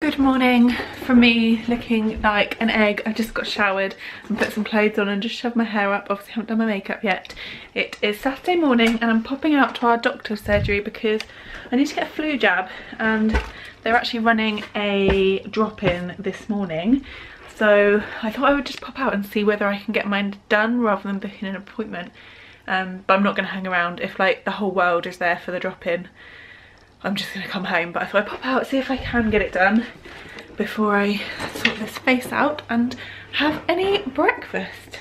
Good morning from me, looking like an egg. I just got showered and put some clothes on and just shoved my hair up. Obviously haven't done my makeup yet. It is Saturday morning and I'm popping out to our doctor's surgery because I need to get a flu jab and they're actually running a drop-in this morning. So I thought I would just pop out and see whether I can get mine done rather than booking an appointment. But I'm not going to hang around. If like the whole world is there for the drop-in, I'm just going to come home. But I thought I'd pop out, see if I can get it done before I sort this face out and have any breakfast.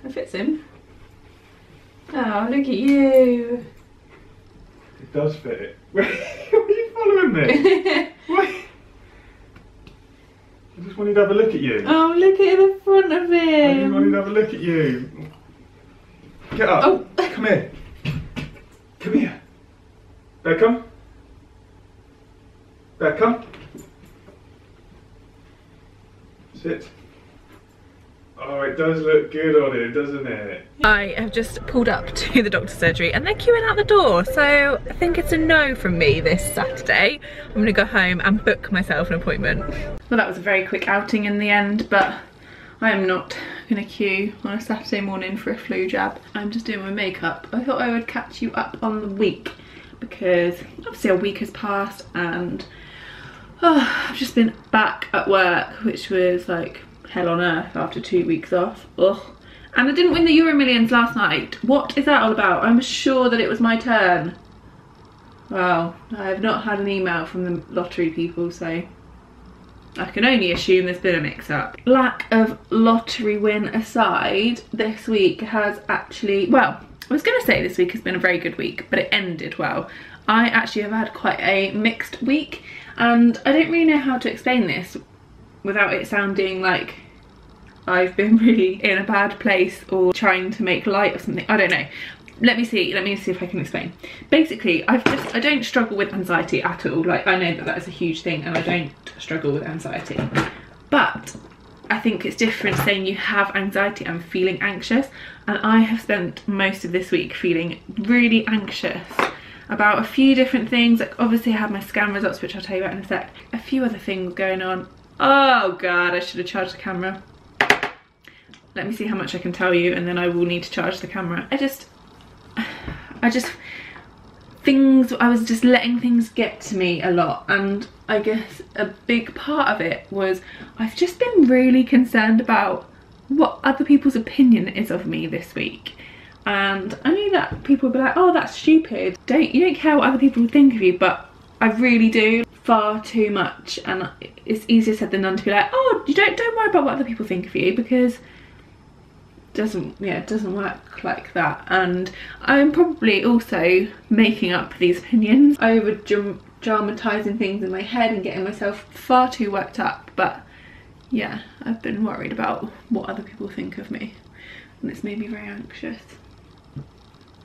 It fits in. Oh, look at you. It does fit. Why are you following me? Why? I just wanted to have a look at you. Oh, look at the front of him. I just wanted to have a look at you. Get up. Oh. Come here. Come here. Beckham. Beckham. Sit. Oh, it does look good on it, doesn't it? I have just pulled up to the doctor's surgery and they're queuing out the door, so I think it's a no from me this Saturday. I'm gonna go home and book myself an appointment. Well, that was a very quick outing in the end, but I am not gonna queue on a Saturday morning for a flu jab. I'm just doing my makeup. I thought I would catch you up on the week because obviously a week has passed and I've just been back at work, which was like hell on earth after 2 weeks off. Ugh. And I didn't win the Euromillions last night. What is that all about? I'm sure that it was my turn. Well, I have not had an email from the lottery people, so I can only assume there's been a mix-up. Lack of lottery win aside, this week has actually, well, I was going to say this week has been a very good week, but it ended well. I actually have had quite a mixed week, and I don't really know how to explain this without it sounding like I've been really in a bad place or trying to make light of something. I don't know. Let me see if I can explain. Basically, I don't struggle with anxiety at all. Like, I know that that is a huge thing and I don't struggle with anxiety. But I think it's different saying you have anxiety and feeling anxious. And I have spent most of this week feeling really anxious about a few different things. Like, obviously I have my scan results, which I'll tell you about in a sec. A few other things going on. Oh God, I should have charged the camera. Let me see how much I can tell you and then I will need to charge the camera. I was just letting things get to me a lot, and I guess a big part of it was I've just been really concerned about what other people's opinion is of me this week. And I knew that people would be like, oh, that's stupid. You don't care what other people think of you, but I really do, far too much. And it's easier said than done to be like, oh, don't worry about what other people think of you, because it doesn't work like that. And I'm probably also making up these opinions, over dramatising things in my head and getting myself far too worked up. But yeah, I've been worried about what other people think of me and it's made me very anxious.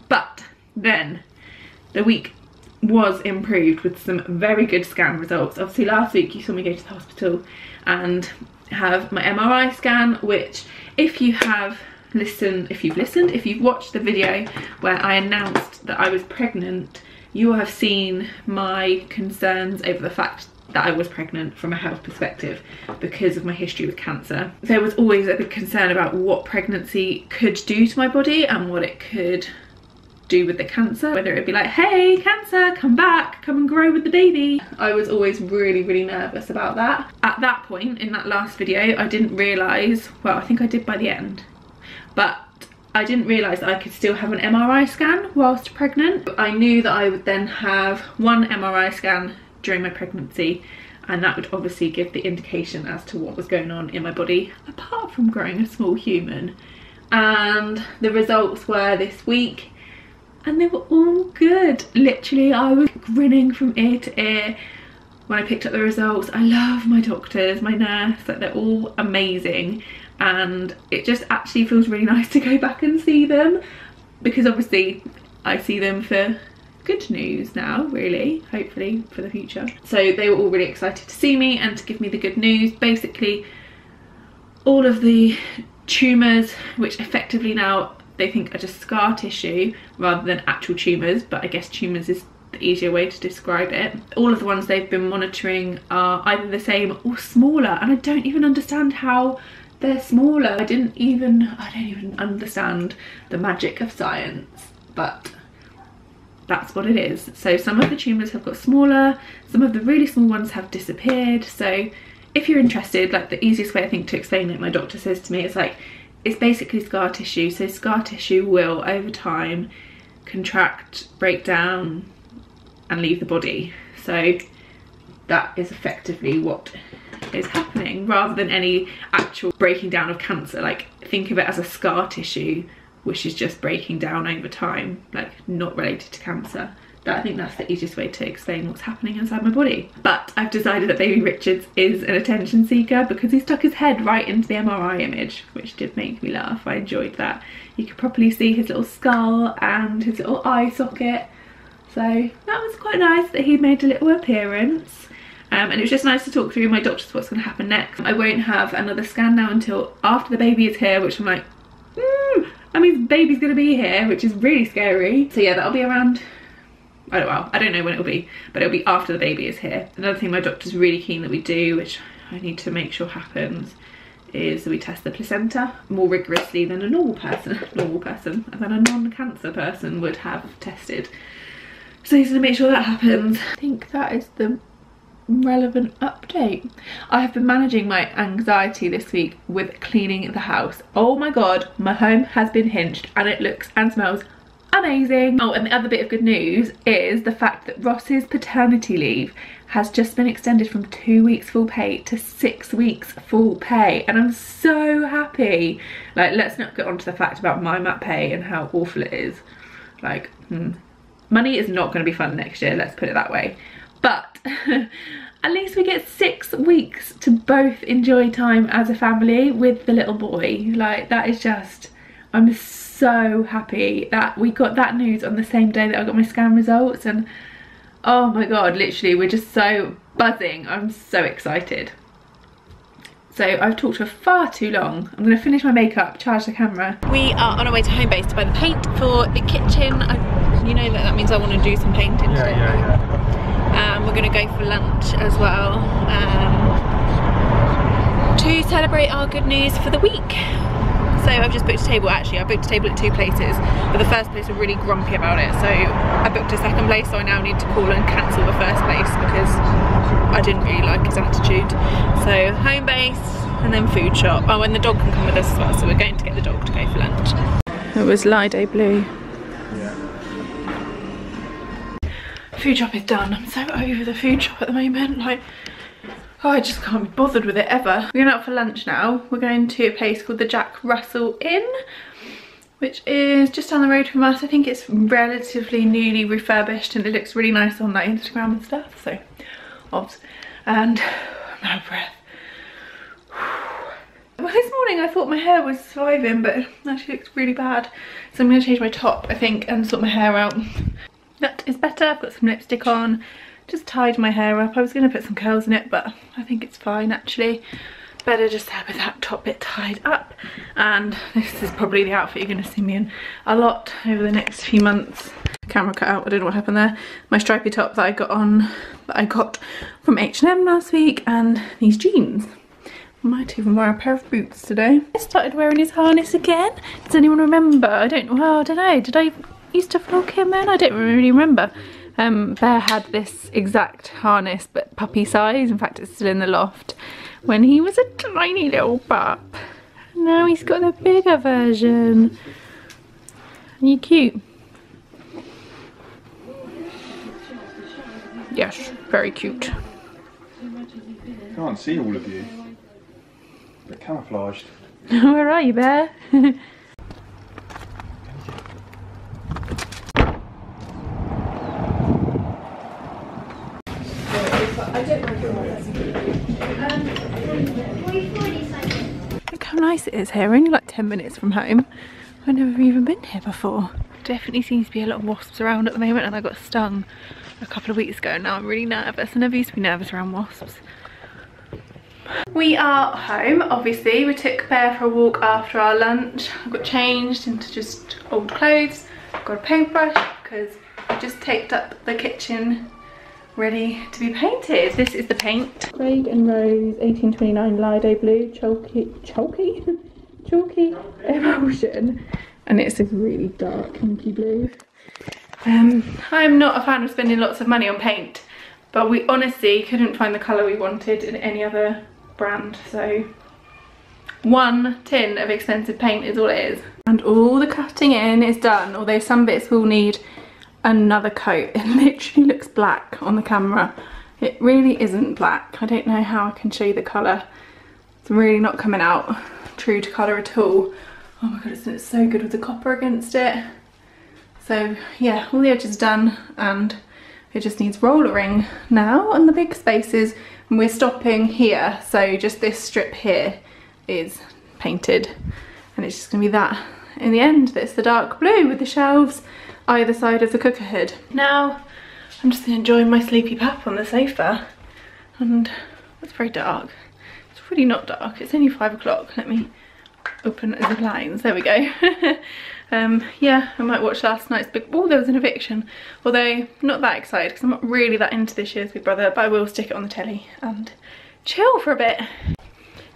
But then the week was improved with some very good scan results. Obviously last week you saw me go to the hospital and have my MRI scan, which if you've watched the video where I announced that I was pregnant, you will have seen my concerns over the fact that I was pregnant from a health perspective because of my history with cancer. There was always a big concern about what pregnancy could do to my body and what it could do with the cancer, whether it'd be like, hey, cancer, come back, come and grow with the baby. I was always really, really nervous about that. At that point in that last video, I didn't realise, well, I think I did by the end, but I didn't realise that I could still have an MRI scan whilst pregnant. I knew that I would then have one MRI scan during my pregnancy, and that would obviously give the indication as to what was going on in my body apart from growing a small human. And the results were this week and they were all good. Literally, I was grinning from ear to ear when I picked up the results. I love my doctors, my nurse, like, they're all amazing, and it just actually feels really nice to go back and see them, because obviously I see them for good news now, really, hopefully for the future. So they were all really excited to see me and to give me the good news. Basically, all of the tumours, which effectively now they think are just scar tissue rather than actual tumours, but I guess tumours is the easier way to describe it. All of the ones they've been monitoring are either the same or smaller, and I don't even understand how they're smaller. I don't even understand the magic of science, but that's what it is. So some of the tumours have got smaller, some of the really small ones have disappeared. So if you're interested, like the easiest way I think to explain it, my doctor says to me, is like, it's basically scar tissue. So scar tissue will over time contract, break down and leave the body. So that is effectively what is happening, rather than any actual breaking down of cancer. Like, think of it as a scar tissue which is just breaking down over time, like not related to cancer. I think that's the easiest way to explain what's happening inside my body. But I've decided that baby Richards is an attention seeker because he stuck his head right into the MRI image, which did make me laugh. I enjoyed that. You could probably see his little skull and his little eye socket. So that was quite nice that he made a little appearance. And it was just nice to talk through my doctors what's going to happen next. I won't have another scan now until after the baby is here, which I'm like, I mean, the baby's going to be here, which is really scary. So yeah, that'll be around, I don't know when it'll be, but it'll be after the baby is here. Another thing my doctor's really keen that we do, which I need to make sure happens, is that we test the placenta more rigorously than a normal person, than a non-cancer person would have tested. So he's going to make sure that happens. I think that is the relevant update. I have been managing my anxiety this week with cleaning the house. Oh my god, my home has been hinged and it looks and smells amazing. Oh, and the other bit of good news is the fact that Ross's paternity leave has just been extended from 2 weeks full pay to 6 weeks full pay, and I'm so happy. Like, let's not get onto the fact about my mat pay and how awful it is. Like, money is not going to be fun next year, let's put it that way. But at least we get 6 weeks to both enjoy time as a family with the little boy. Like, that is just, I'm so happy that we got that news on the same day that I got my scan results, and oh my god, literally we're just so buzzing. I'm so excited. So I've talked for far too long. I'm going to finish my makeup, charge the camera. We are on our way to home base to buy the paint for the kitchen. You know that means I want to do some painting today. We're going to go for lunch as well to celebrate our good news for the week. So I've just booked a table. Actually, I booked a table at 2 places, but the first place were really grumpy about it, so I booked a second place. So I now need to call and cancel the first place because I didn't really like his attitude. So home base and then food shop. Oh, and the dog can come with us as well, so we're going to get the dog to go for lunch. It was Lido Blue. Food shop is done. I'm so over the food shop at the moment. Like, oh, I just can't be bothered with it ever. We're going out for lunch now. We're going to a place called the Jack Russell Inn, which is just down the road from us. I think it's relatively newly refurbished and it looks really nice on like Instagram and stuff. So, obs. And I'm out of breath. Well, this morning I thought my hair was surviving, but it actually looks really bad. So I'm going to change my top, I think, and sort my hair out. That is better. I've got some lipstick on. Just tied my hair up. I was going to put some curls in it, but I think it's fine actually. Better just have that top bit tied up. And this is probably the outfit you're going to see me in a lot over the next few months. Camera cut out, I don't know what happened there. My stripy top that I got from H&M last week, and these jeans. I might even wear a pair of boots today. I started wearing his harness again. Does anyone remember? I don't know. Did I used to vlog him then? I don't really remember. Bear had this exact harness but puppy size. In fact, it's still in the loft, when he was a tiny little pup. Now he's got the bigger version. Are you cute? Yes, very cute. Can't see all of you. They're camouflaged. Where are you, Bear? Look how nice it is here. We're only like 10 minutes from home. I've never even been here before. Definitely seems to be a lot of wasps around at the moment, and I got stung a couple of weeks ago. Now I'm really nervous. I never used to be nervous around wasps. We are home, obviously. We took Bear for a walk after our lunch. I got changed into just old clothes. I've got a paintbrush because I just taped up the kitchen ready to be painted. This is the paint. Craig and Rose 1829 Lido Blue chalky emulsion, and it's a really dark inky blue. I'm not a fan of spending lots of money on paint, but we honestly couldn't find the colour we wanted in any other brand, so one tin of expensive paint is all it is. And all the cutting in is done, although some bits will need another coat. It literally looks black on the camera. It really isn't black. I don't know how I can show you the colour. It's really not coming out true to colour at all. Oh my god, it's so good with the copper against it. So yeah, all the edges done, and it just needs rollering now on the big spaces. And we're stopping here, so just this strip here is painted, and it's just gonna be that in the end. That's the dark blue with the shelves either side of the cooker hood. Now I'm just enjoying my sleepy pap on the sofa, and it's very dark. It's really not dark, it's only 5 o'clock. Let me open the blinds, there we go. Yeah, I might watch last night's big, oh, there was an eviction. Although, not that excited because I'm not really that into this year's Big Brother, but I will stick it on the telly and chill for a bit.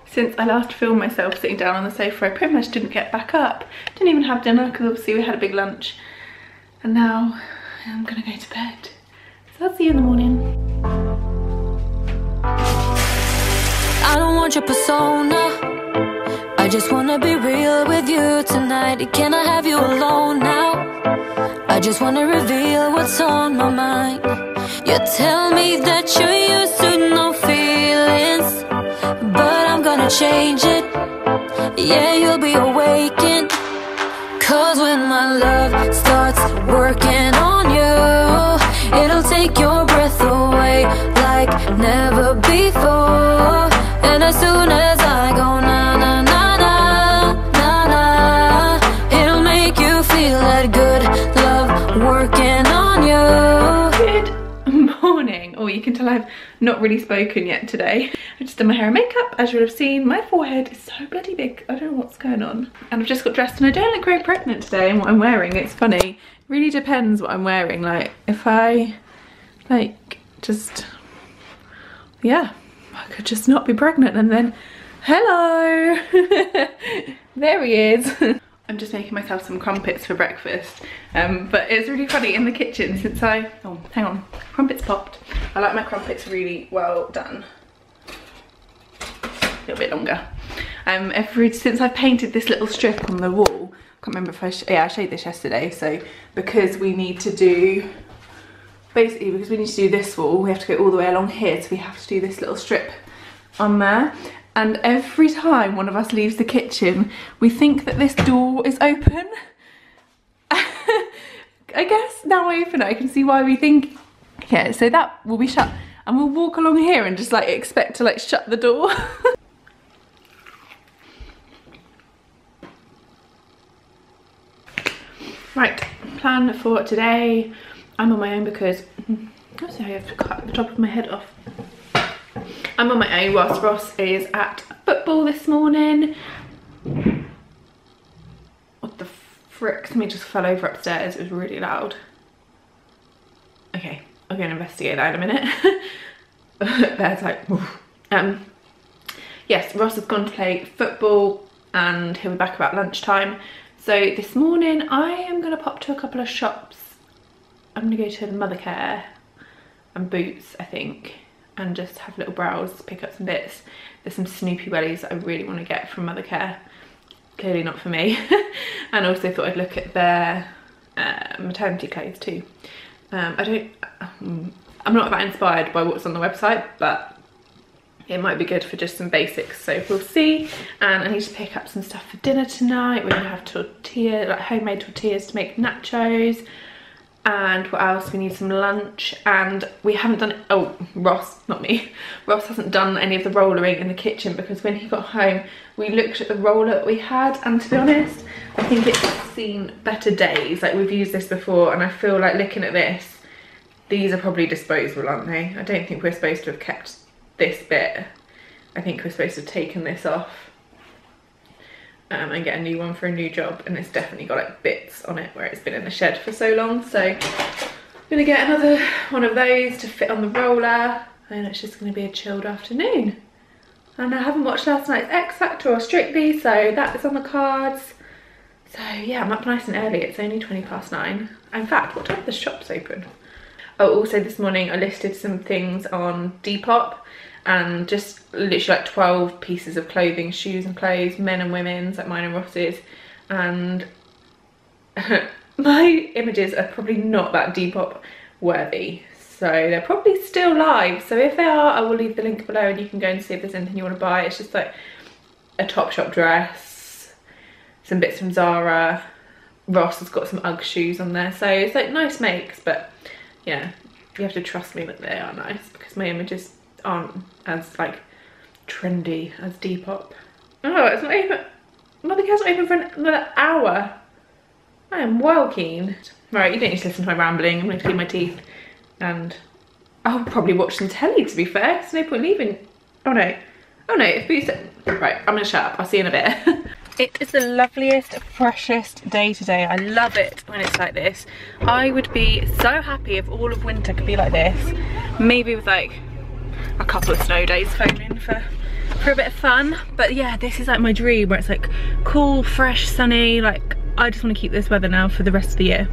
Since I last filmed myself sitting down on the sofa, I pretty much didn't get back up. Didn't even have dinner because obviously we had a big lunch. And now I'm gonna go to bed. So I'll see you in the morning. I don't want your persona, I just wanna be real with you tonight. Can I have you alone now? I just wanna reveal what's on my mind. You tell me that you're used to no feelings, but I'm gonna change it. Yeah, you'll be awakened. Cause when my love starts working on you, it'll take your breath away like never before. And as soon as I go na na na na na na, it'll make you feel that good love working on you. Good morning. Oh, you can tell I've not really spoken yet today. I've just done my hair and makeup. As you would have seen, my forehead is so bloody big. I don't know what's going on. And I've just got dressed, and I don't look very pregnant today in what I'm wearing. It's funny. It really depends what I'm wearing. Like, if I, like, just, yeah, I could just not be pregnant and then, hello, there he is. I'm just making myself some crumpets for breakfast, but it's really funny in the kitchen since oh, hang on, crumpets popped. I like my crumpets really well done. A little bit longer. Since I've painted this little strip on the wall, I can't remember if I showed this yesterday, so because we need to do, basically because we need to do this wall, we have to go all the way along here, so we have to do this little strip on there. And every time one of us leaves the kitchen, we think that this door is open. I guess now I open it, I can see why we think, yeah, so that will be shut. And we'll walk along here and just like expect to like shut the door. Right, plan for today. I'm on my own because, let's see, I have to cut the top of my head off. I'm on my own whilst Ross is at football this morning. What the frick? Something just fell over upstairs. It was really loud. Okay, I'm going to investigate that in a minute. Bear's like, oof. Yes, Ross has gone to play football and he'll be back about lunchtime. So this morning I am going to pop to a couple of shops. I'm going to go to the Mothercare and Boots, I think, and just have a little browse, pick up some bits. There's some Snoopy wellies that I really want to get from Mothercare. Clearly not for me. And also thought I'd look at their maternity clothes too. I'm not that inspired by what's on the website, but it might be good for just some basics, so we'll see. And I need to pick up some stuff for dinner tonight. We're gonna have tortilla, like homemade tortillas to make nachos. And what else? We need some lunch, and we haven't done, oh, Ross, not me. Ross hasn't done any of the rollering in the kitchen because when he got home, we looked at the roller that we had, and to be honest, I think it's seen better days. Like, we've used this before, and I feel like looking at this, these are probably disposable, aren't they? I don't think we're supposed to have kept this bit. I think we're supposed to have taken this off and get a new one for a new job, and it's definitely got like bits on it where it's been in the shed for so long. So I'm gonna get another one of those to fit on the roller, and it's just gonna be a chilled afternoon. And I haven't watched last night's X Factor or Strictly, so that is on the cards. So yeah, I'm up nice and early. It's only 9:20. In fact, what time are the shops open? Oh, also this morning I listed some things on Depop, and just literally like 12 pieces of clothing, shoes and clothes, men and women's, like mine and Ross's. And my images are probably not that Depop worthy, so they're probably still live. So if they are, I will leave the link below and you can go and see if there's anything you want to buy. It's just like a Topshop dress, some bits from Zara. Ross has got some UGG shoes on there, so it's like nice makes, but yeah, you have to trust me that they are nice because my images aren't as like trendy as Depop. Oh, it's not even, Mother Care's not even for another hour. I am well keen. Right, you don't need to listen to my rambling. I'm going to clean my teeth and I'll probably watch some telly, to be fair. There's no point leaving. Oh no, if Boo's... Right, I'm going to shut up. I'll see you in a bit. It is the loveliest, freshest day today. I love it when it's like this. I would be so happy if all of winter could be like this. Maybe with like a couple of snow days thrown in for a bit of fun. But yeah, this is like my dream, where it's like cool, fresh, sunny. Like, I just want to keep this weather now for the rest of the year.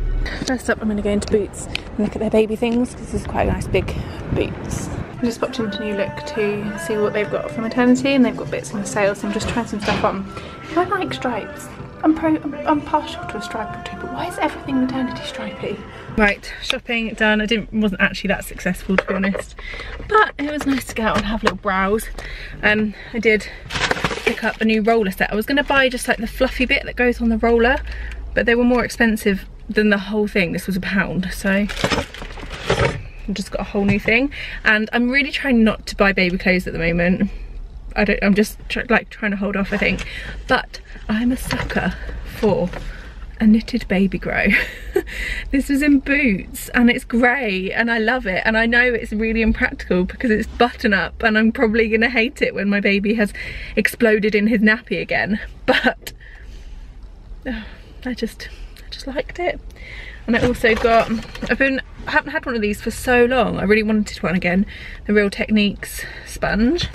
First up, I'm going to go into Boots and look at their baby things, because this is quite a nice big Boots. I just popped into New Look to see what they've got for maternity, and they've got bits on sale, so I'm just trying some stuff on. I like stripes. I'm partial to a stripe or two, but why is everything maternity stripy? Right, shopping done. Wasn't actually that successful, to be honest, but it was nice to go out and have a little browse. I did pick up a new roller set. I was going to buy just like the fluffy bit that goes on the roller, but they were more expensive than the whole thing. This was £1, so I've just got a whole new thing. And I'm really trying not to buy baby clothes at the moment. I'm just trying to hold off, I think. But I'm a sucker for a knitted baby grow. This was in Boots and it's grey and I love it, and I know it's really impractical because it's button up and I'm probably gonna hate it when my baby has exploded in his nappy again, but I just liked it. And I also got, I haven't had one of these for so long. I really wanted one again, the Real Techniques sponge.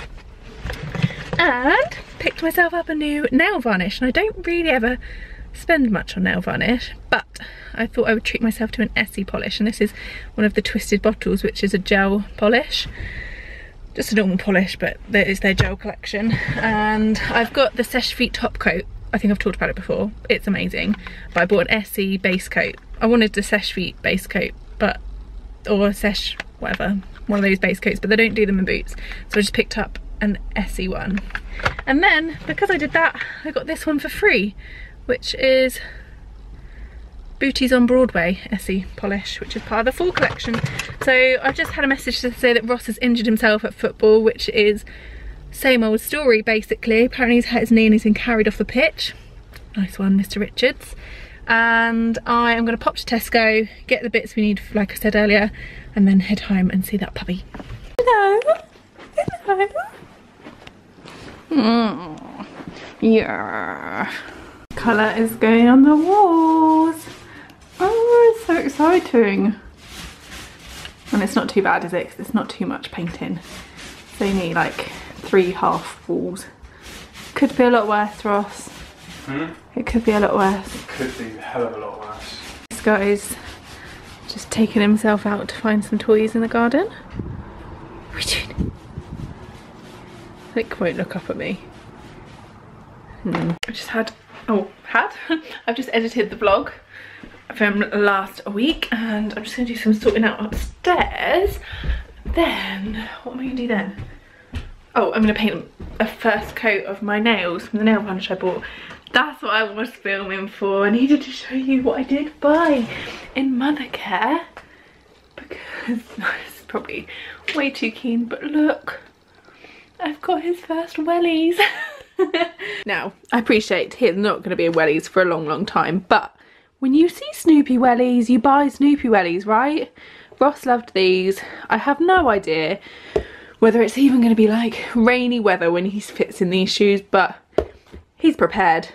And picked myself up a new nail varnish, and I don't really ever spend much on nail varnish, but I thought I would treat myself to an Essie polish, and this is one of the Twisted bottles, which is a gel polish. Just a normal polish, but that is their gel collection. And I've got the Seche Vite top coat. I think I've talked about it before. It's amazing. But I bought an Essie base coat. I wanted the Seche Vite base coat, but, or Seche, whatever, one of those base coats, but they don't do them in Boots. So I just picked up an Essie one. And then, because I did that, I got this one for free, which is Booties on Broadway Essie polish, which is part of the fall collection. So I've just had a message to say that Ross has injured himself at football, which is same old story basically. Apparently he's hurt his knee and he's been carried off the pitch. Nice one, Mr. Richards. And I am going to pop to Tesco, get the bits we need, like I said earlier, and then head home and see that puppy. Hello. Hello. Yeah. Colour is going on the walls. Oh, it's so exciting. And it's not too bad, is it? 'Cause it's not too much painting. It's only like 3 half walls. Could be a lot worse, Ross. It could be a lot worse. It could be a hell of a lot worse. This guy's just taking himself out to find some toys in the garden. Nick won't look up at me. I just I've just edited the vlog from last week, and I'm just going to do some sorting out upstairs. Then, what am I going to do then? Oh, I'm going to paint a first coat of my nails from the nail varnish I bought. That's what I was filming for. I needed to show you what I did buy in Mother Care, because it's probably way too keen, but look, I've got his first wellies. Now, I appreciate he's not going to be in wellies for a long time, but when you see Snoopy wellies, you buy Snoopy wellies, right? Ross loved these. I have no idea whether it's even going to be like rainy weather when he fits in these shoes, but he's prepared.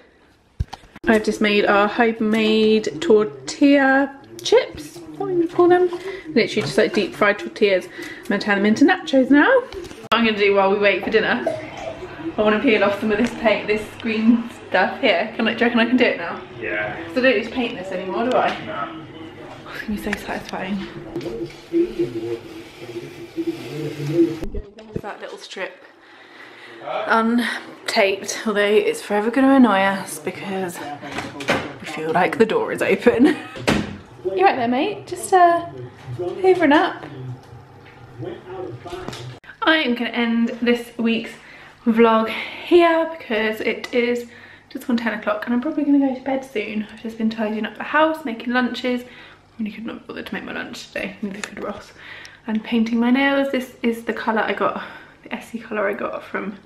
I've just made our homemade tortilla chips, what do you call them? Literally just like deep fried tortillas. I'm going to turn them into nachos now. What I'm going to do while we wait for dinner, I want to peel off some of this paint, this green stuff here. Do you reckon I can do it now? Yeah. Because I don't need to paint this anymore, do I? No. Oh, it's going to be so satisfying. There's that little strip untaped, although it's forever going to annoy us because we feel like the door is open. You right there, mate? Just hoovering up. I am going to end this week's vlog here because it is just on 10 o'clock and I'm probably going to go to bed soon. I've just been tidying up the house, making lunches. I really could not bother to make my lunch today, neither could Ross. And painting my nails. This is the colour I got, the Essie colour I got from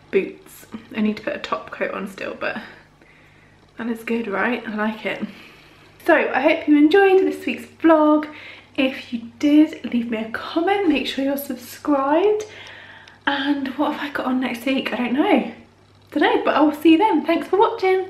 Boots. I need to put a top coat on still, but that is good, right? I like it. So I hope you enjoyed this week's vlog. If you did, leave me a comment, make sure you're subscribed. And what have I got on next week? I don't know, but I will see you then. Thanks for watching.